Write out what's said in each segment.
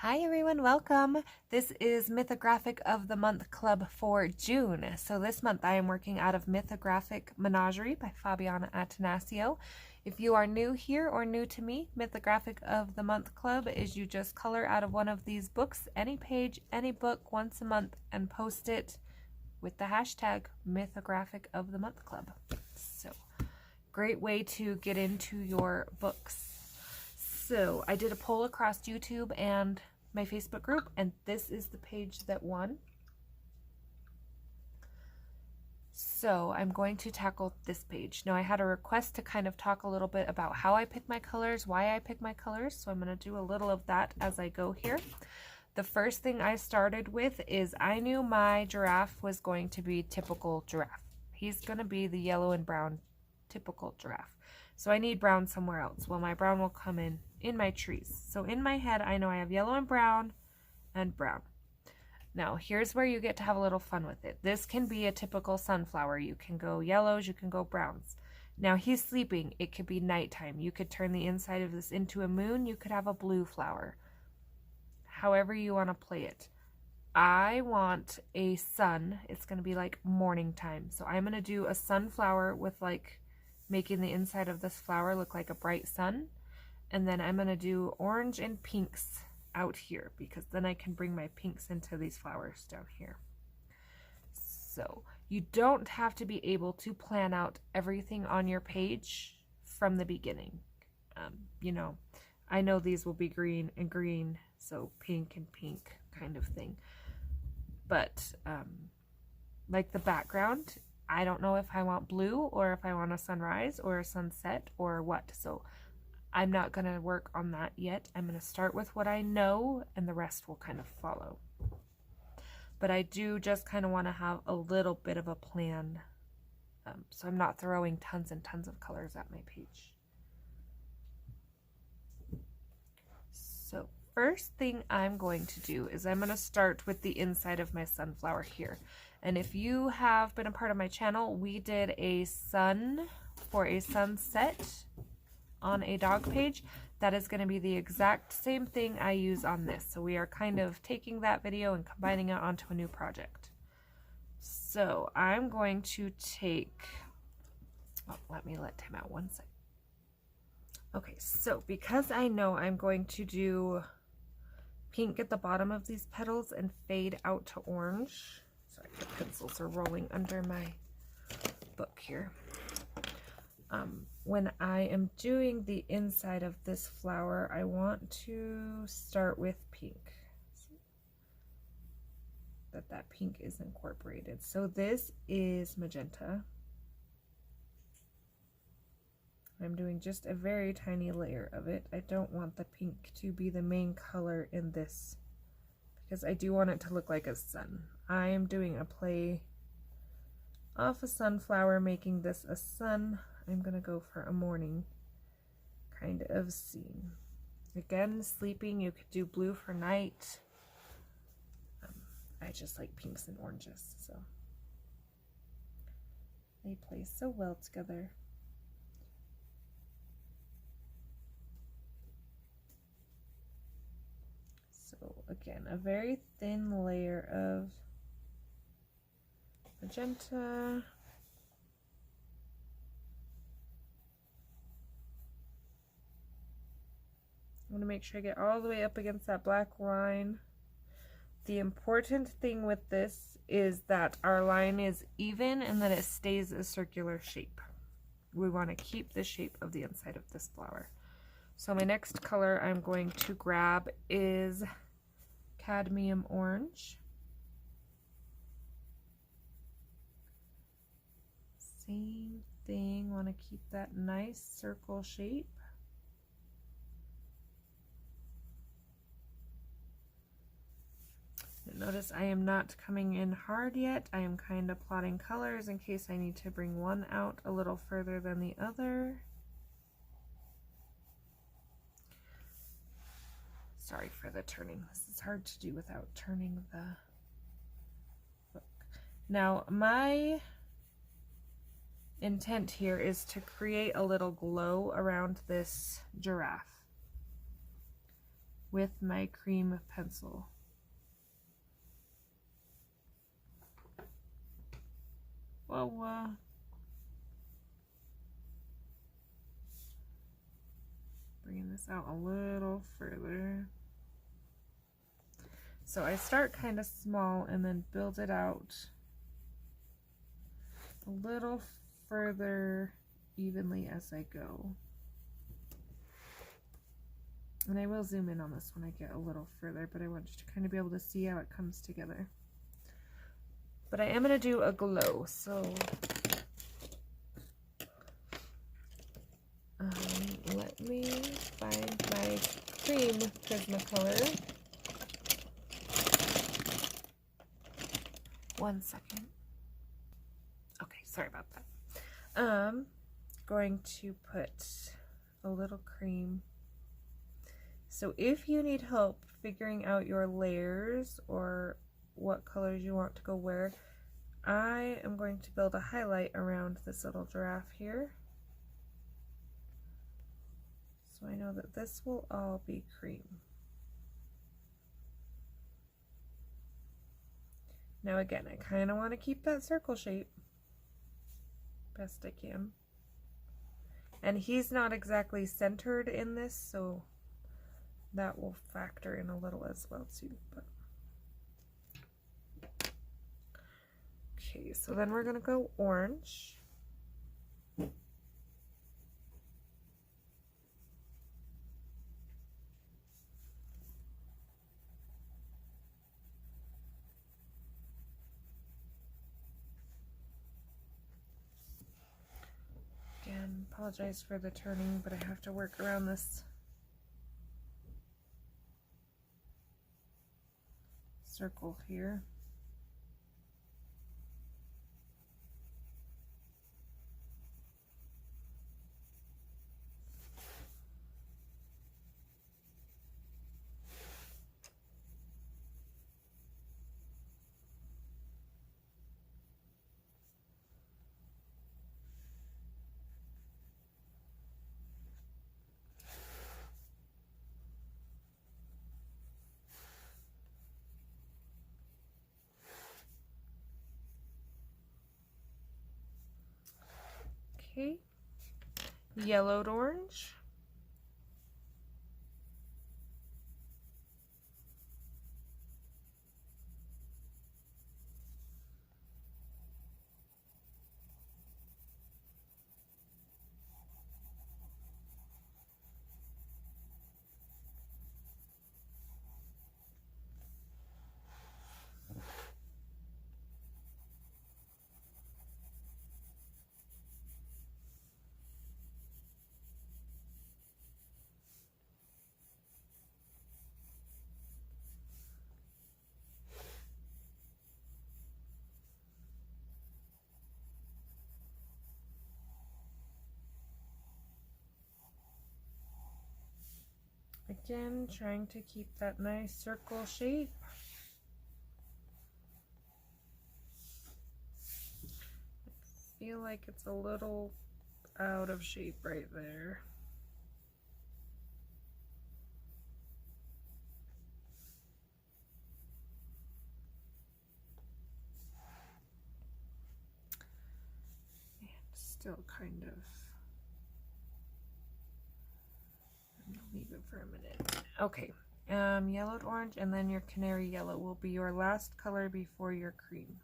Hi everyone, welcome. This is Mythographic of the Month Club for June. So this month I am working out of Mythographic Menagerie by Fabiana Atanasio. If you are new here or new to me, Mythographic of the Month Club is you just color out of one of these books, any page, any book, once a month, and post it with the hashtag Mythographic of the Month Club. So great way to get into your books. So I did a poll across YouTube and my Facebook group, and this is the page that won. So I'm going to tackle this page. Now I had a request to kind of talk a little bit about how I pick my colors, why I pick my colors, so I'm going to do a little of that as I go here. The first thing I started with is I knew my giraffe was going to be typical giraffe. He's going to be the yellow and brown typical giraffe. So I need brown somewhere else. Well, my brown will come in my trees. So in my head, I know I have yellow and brown and brown. Now, here's where you get to have a little fun with it. This can be a typical sunflower. You can go yellows, you can go browns. Now, he's sleeping. It could be nighttime. You could turn the inside of this into a moon. You could have a blue flower. However you want to play it. I want a sun. It's going to be like morning time. So I'm going to do a sunflower with like making the inside of this flower look like a bright sun. And then I'm going to do orange and pinks out here because then I can bring my pinks into these flowers down here. So you don't have to be able to plan out everything on your page from the beginning. You know, I know these will be green and green, so pink and pink kind of thing. But like the background, I don't know if I want blue or if I want a sunrise or a sunset or what. So I'm not going to work on that yet. I'm going to start with what I know and the rest will kind of follow. But I do just kind of want to have a little bit of a plan. So I'm not throwing tons and tons of colors at my page. So first thing I'm going to do is I'm going to start with the inside of my sunflower here. And if you have been a part of my channel, we did a sun for a sunset on a dog page. That is going to be the exact same thing I use on this. So we are kind of taking that video and combining it onto a new project. So I'm going to take, let me let him out one second. Okay, so because I know I'm going to do pink at the bottom of these petals and fade out to orange. Sorry, the pencils are rolling under my book here. When I am doing the inside of this flower, I want to start with pink. So that pink is incorporated. So this is magenta. I'm doing just a very tiny layer of it. I don't want the pink to be the main color in this because I do want it to look like a sun. I am doing a play off a sunflower, making this a sun. I'm going to go for a morning kind of scene. Again, sleeping, you could do blue for night. I just like pinks and oranges, so they play so well together. So again, a very thin layer of magenta. I'm going to make sure I get all the way up against that black line. The important thing with this is that our line is even and that it stays a circular shape. We want to keep the shape of the inside of this flower. So my next color I'm going to grab is cadmium orange. Same thing, want to keep that nice circle shape. Notice I am not coming in hard yet. I am kind of plotting colors in case I need to bring one out a little further than the other. Sorry for the turning. This is hard to do without turning the book. Now, my intent here is to create a little glow around this giraffe. with my cream pencil. Whoa, bringing this out a little further. So I start kind of small and then build it out a little further evenly as I go. And I will zoom in on this when I get a little further, but I want you to kind of be able to see how it comes together. But I am going to do a glow, so let me find my cream Prismacolor. One second. Okay, sorry about that. Going to put a little cream. So if you need help figuring out your layers or what colors you want to go where, I am going to build a highlight around this little giraffe here. So I know that this will all be cream. Now again, I kind of want to keep that circle shape best I can. And he's not exactly centered in this, so that will factor in a little as well too. But okay, so then we're gonna go orange. Again, apologize for the turning, but I have to work around this circle here. Okay, yellowed orange. Again, trying to keep that nice circle shape. I feel like it's a little out of shape right there. And still kind of. Leave it for a minute. Okay, yellowed orange, and then your canary yellow will be your last color before your cream.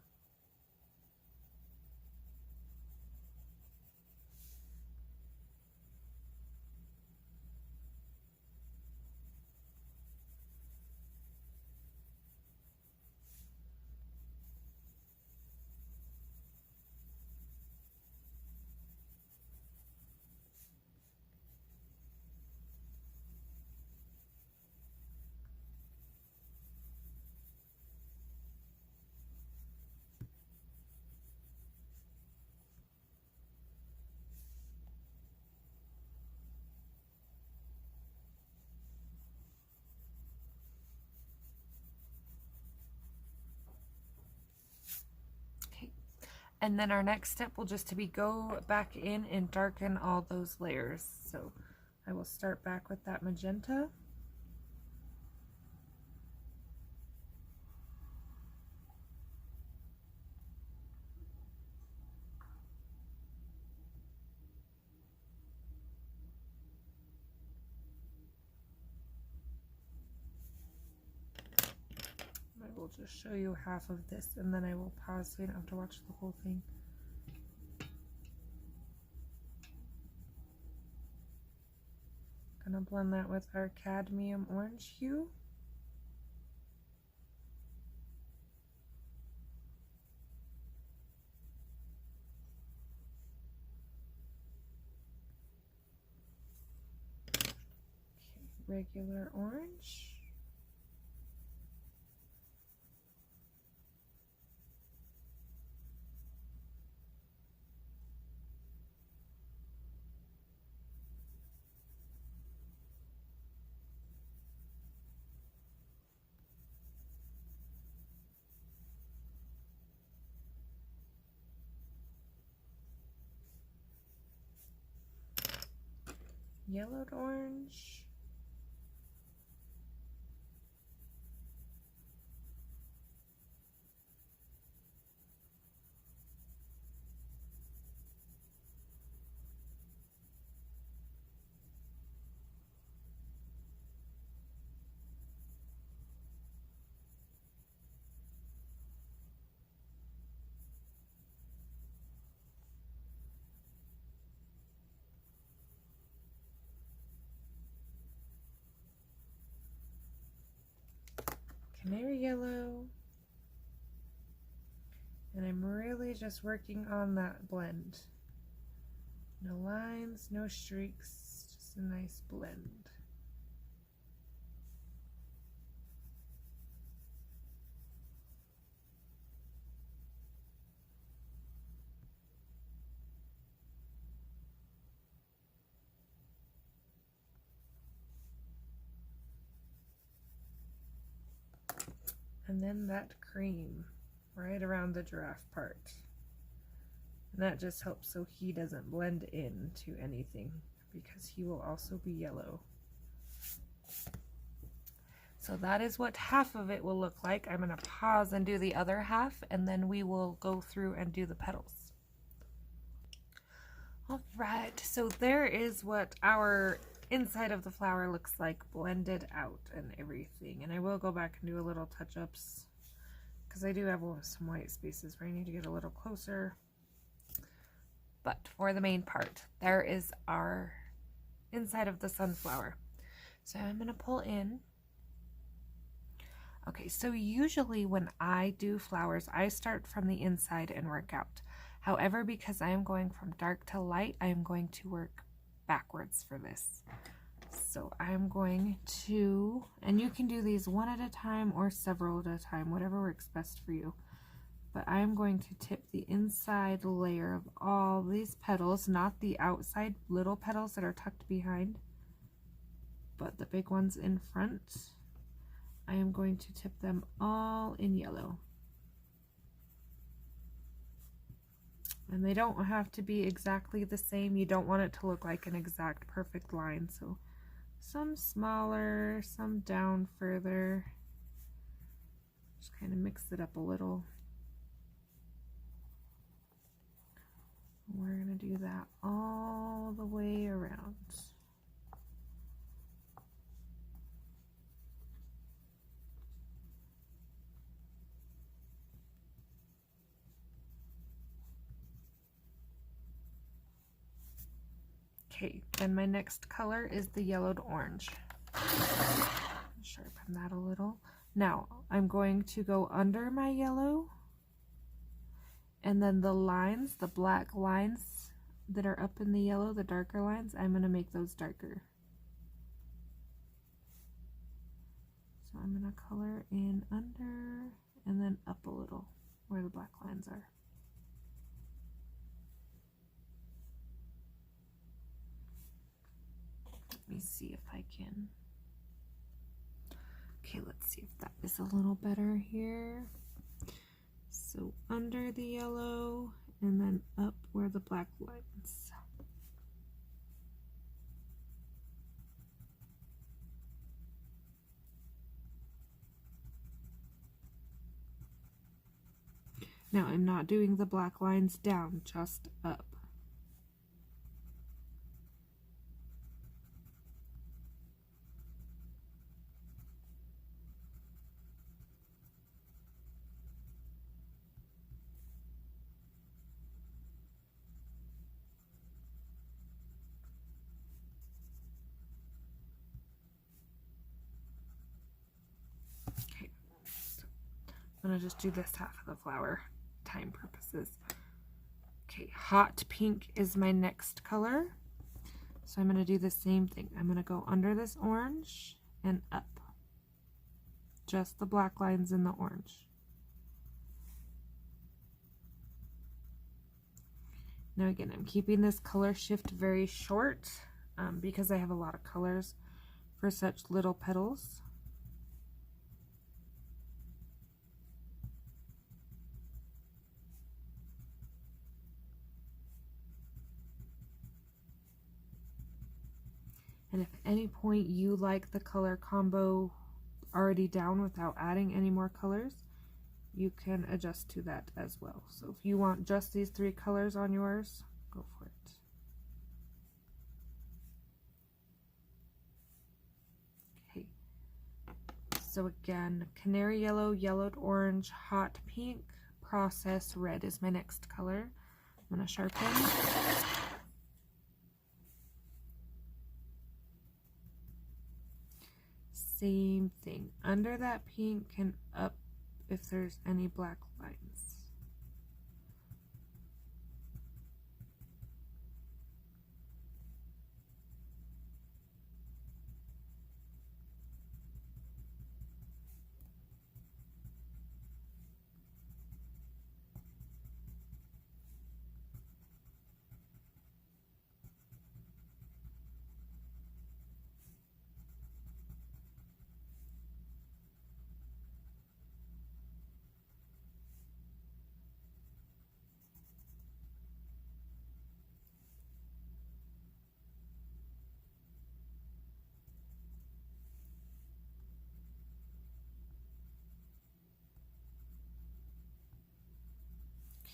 And then our next step will just to be go back in and darken all those layers. So I will start back with that magenta. will just show you half of this and then I will pause so you don't have to watch the whole thing. Gonna blend that with our cadmium orange hue. Okay, regular orange. Yellowed orange. Canary yellow, and I'm really just working on that blend. No lines, no streaks, just a nice blend. And then that cream right around the giraffe part. And that just helps so he doesn't blend into anything because he will also be yellow. So that is what half of it will look like. I'm going to pause and do the other half and then we will go through and do the petals. All right, so there is what our inside of the flower looks like blended out and everything. And I will go back and do a little touch-ups because I do have some white spaces where I need to get a little closer. But for the main part, there is our inside of the sunflower. So I'm going to pull in. Okay, so usually when I do flowers, I start from the inside and work out. However, because I am going from dark to light, I am going to work backwards for this. So I'm going to, and you can do these one at a time or several at a time, whatever works best for you. But I'm going to tip the inside layer of all these petals, not the outside little petals that are tucked behind, but the big ones in front. I am going to tip them all in yellow. And they don't have to be exactly the same. You don't want it to look like an exact perfect line. So some smaller, some down further. Just kind of mix it up a little. We're going to do that all the way around. Okay, then my next color is the yellowed orange. Sharpen that a little. Now, I'm going to go under my yellow, and then the lines, the black lines that are up in the yellow, the darker lines, I'm going to make those darker. So I'm going to color in under and then up a little where the black lines are. Let me see if I can. Okay, let's see if that is a little better here. So under the yellow and then up where the black lines. Now I'm not doing the black lines down, just up. I'm gonna just do this half of the flower, time purposes. Okay, hot pink is my next color. So I'm gonna do the same thing. I'm gonna go under this orange and up. Just the black lines in the orange. Now again, I'm keeping this color shift very short because I have a lot of colors for such little petals. And if at any point you like the color combo already down without adding any more colors, you can adjust to that as well. So if you want just these 3 colors on yours, go for it. Okay. So again, canary yellow, yellowed orange, hot pink, processed red is my next color. I'm going to sharpen. Same thing, under that pink and up if there's any black lines.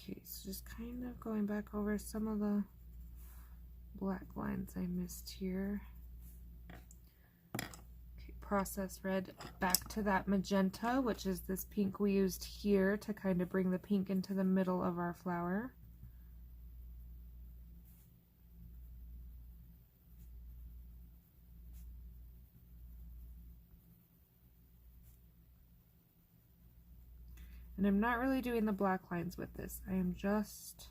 Okay, so just kind of going back over some of the black lines I missed here. Okay, process red, back to that magenta, which is this pink we used here to kind of bring the pink into the middle of our flower. And I'm not really doing the black lines with this. I am just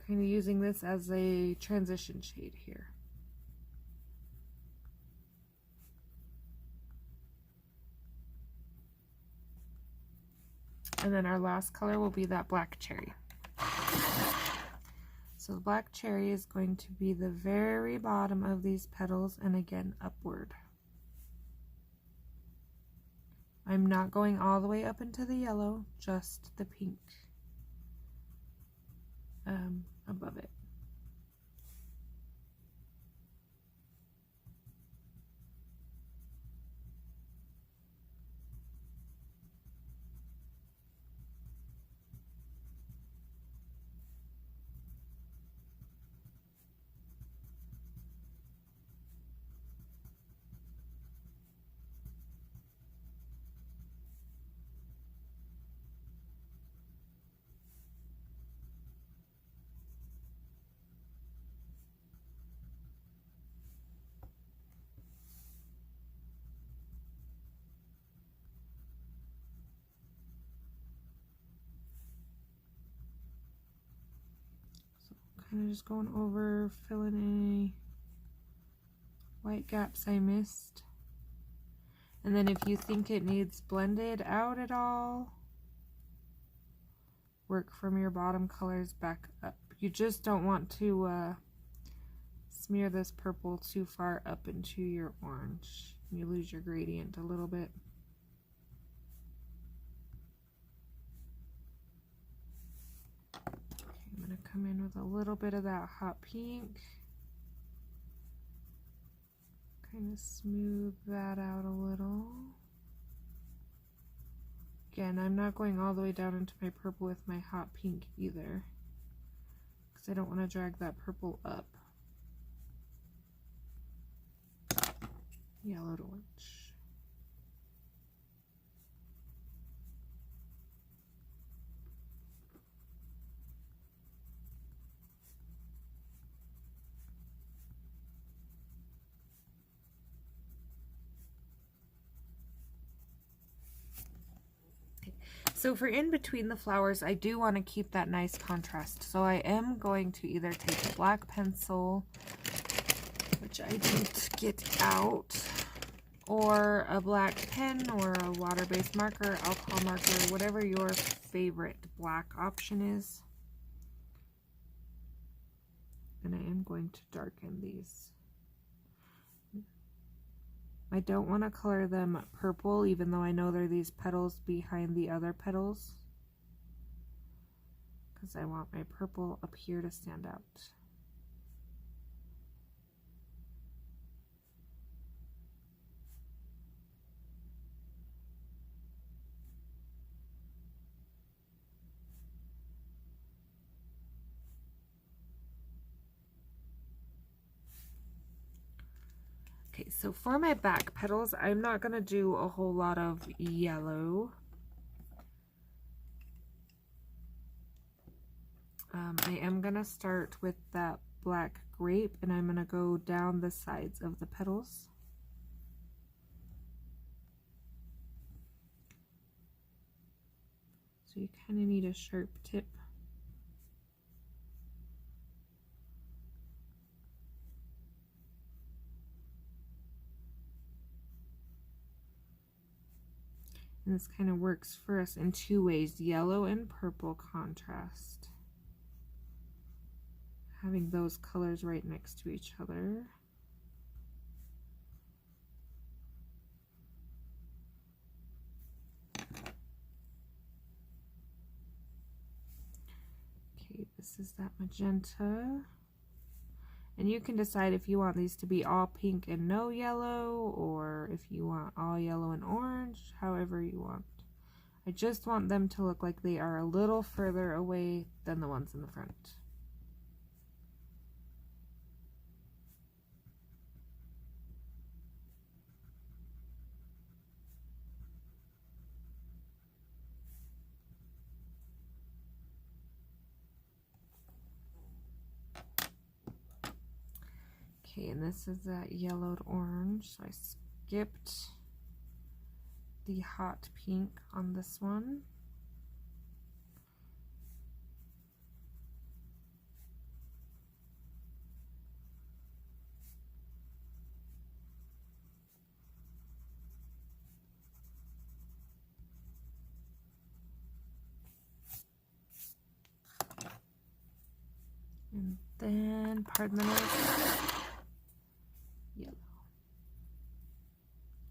kind of using this as a transition shade here. And then our last color will be that black cherry. So the black cherry is going to be the very bottom of these petals, and again upward. I'm not going all the way up into the yellow, just the pink above it. Kind of just going over, filling any white gaps I missed. And then if you think it needs blended out at all, work from your bottom colors back up. You just don't want to smear this purple too far up into your orange. You lose your gradient a little bit. I'm going to come in with a little bit of that hot pink. Kind of smooth that out a little. Again, I'm not going all the way down into my purple with my hot pink either, because I don't want to drag that purple up. Yellow to orange. So for in between the flowers, I do want to keep that nice contrast. So I am going to either take a black pencil, which I didn't get out, or a black pen or a water-based marker, alcohol marker, whatever your favorite black option is. And I am going to darken these. I don't want to color them purple, even though I know they're these petals behind the other petals, because I want my purple up here to stand out. Okay, so for my back petals, I'm not going to do a whole lot of yellow. I am going to start with that black grape, and I'm going to go down the sides of the petals. So you kind of need a sharp tip. And this kind of works for us in two ways, yellow and purple contrast. Having those colors right next to each other. Okay, this is that magenta. And you can decide if you want these to be all pink and no yellow, or if you want all yellow and orange, however you want. I just want them to look like they are a little further away than the ones in the front. Okay, and this is that yellowed orange, so I skipped the hot pink on this one. And then, pardon the noise, yellow.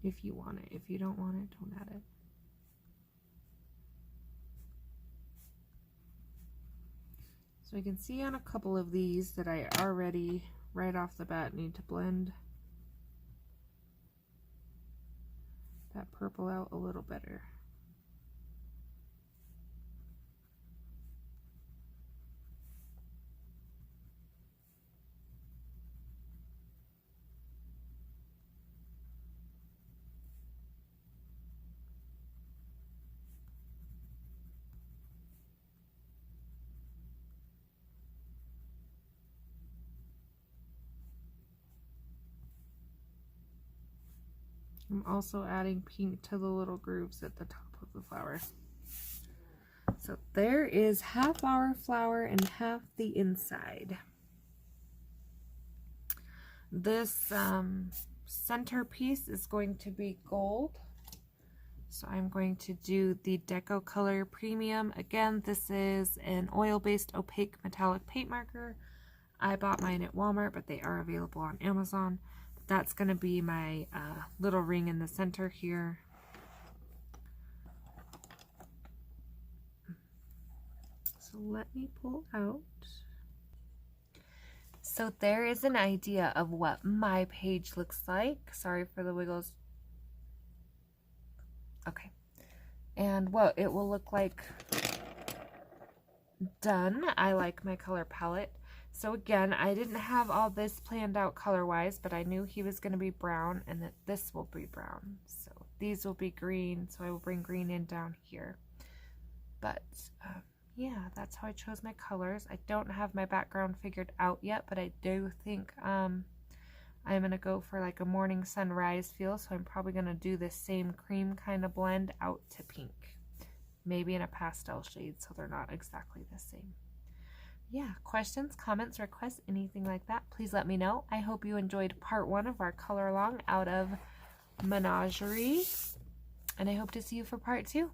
If you want it. If you don't want it, don't add it. So I can see on a couple of these that I already, right off the bat, need to blend that purple out a little better. I'm also adding pink to the little grooves at the top of the flower. So there is half our flower and half the inside. This centerpiece is going to be gold. So I'm going to do the Deco Color Premium. Again, this is an oil-based opaque metallic paint marker. I bought mine at Walmart, but they are available on Amazon. That's going to be my little ring in the center here. So let me pull out. So there is an idea of what my page looks like. Sorry for the wiggles. Okay. And what it will look like done. I like my color palette. So again, I didn't have all this planned out color-wise, but I knew he was going to be brown and that this will be brown. So these will be green, so I will bring green in down here. But yeah, that's how I chose my colors. I don't have my background figured out yet, but I do think I'm going to go for like a morning sunrise feel, so I'm probably going to do this same cream kind of blend out to pink. maybe in a pastel shade so they're not exactly the same. Yeah, questions, comments, requests, anything like that, please let me know. I hope you enjoyed part 1 of our color along out of Menagerie, and I hope to see you for part 2.